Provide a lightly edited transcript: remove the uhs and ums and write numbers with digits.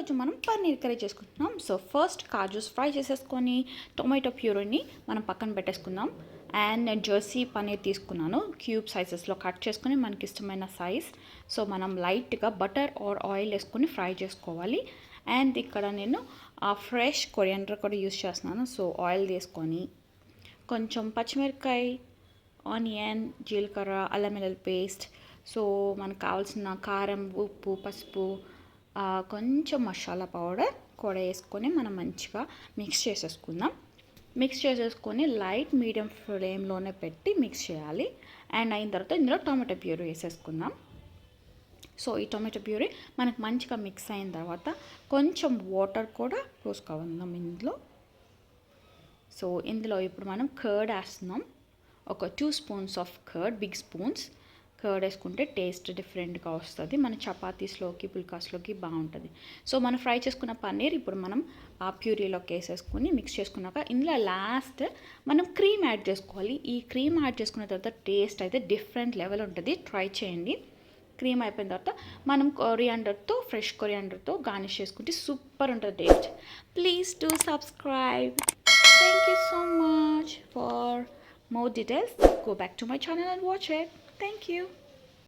ఈరోజు మనం పన్నీర్ కర్రీ చేసుకుంటున్నాం. సో ఫస్ట్ కాజూస్ ఫ్రై చేసేసుకొని టొమాటో ప్యూరీని మనం పక్కన పెట్టేసుకుందాం. అండ్ నేను జెర్సీ పన్నీర్ తీసుకున్నాను, క్యూబ్ సైజెస్లో కట్ చేసుకొని మనకి ఇష్టమైన సైజ్. సో మనం లైట్గా బటర్ ఆర్ ఆయిల్ వేసుకొని ఫ్రై చేసుకోవాలి. అండ్ ఇక్కడ నేను ఫ్రెష్ కొరియాండర్ కూడా యూస్ చేస్తున్నాను. సో ఆయిల్ తీసుకొని కొంచెం పచ్చిమిరపకాయ, ఆనియన్, జీలకర్ర, అల్లం వెల్లుల్లి పేస్ట్, సో మనకు కావాల్సిన కారం, ఉప్పు, పసుపు, కొంచెం మసాలా పౌడర్ కూడా వేసుకొని మనం మంచిగా మిక్స్ చేసేసుకుందాం. మిక్స్ చేసేసుకొని లైట్ మీడియం ఫ్లేమ్లోనే పెట్టి మిక్స్ చేయాలి. అండ్ అయిన తర్వాత ఇందులో టొమాటో ప్యూరీ వేసేసుకుందాం. సో ఈ టొమాటో ప్యూరీ మనకు మంచిగా మిక్స్ అయిన తర్వాత కొంచెం వాటర్ కూడా పోసుకోవాలి ఇందులో. సో ఇందులో ఇప్పుడు మనం కర్డ్ వేస్తున్నాం. ఒక 2 spoons of curd, big spoons curd వేసుకుంటే టేస్ట్ డిఫరెంట్గా వస్తుంది. మన చపాతీస్లోకి, పుల్కాస్లోకి బాగుంటుంది. సో మనం ఫ్రై చేసుకున్న పన్నీర్ ఇప్పుడు మనం ఆ ప్యూరీలోకి వేసేసుకుని మిక్స్ చేసుకున్నాక ఇందులో లాస్ట్ మనం క్రీమ్ యాడ్ చేసుకోవాలి. ఈ క్రీమ్ యాడ్ చేసుకున్న తర్వాత టేస్ట్ అయితే డిఫరెంట్ లెవెల్ ఉంటుంది. ట్రై చేయండి. క్రీమ్ అయిపోయిన తర్వాత మనం కొరియాండర్తో, ఫ్రెష్ కొరియాండర్తో గార్నిష్ చేసుకుంటే సూపర్ ఉంటుంది taste. Please do subscribe. Thank you so much. For more details, go back to my channel and watch it. Thank you.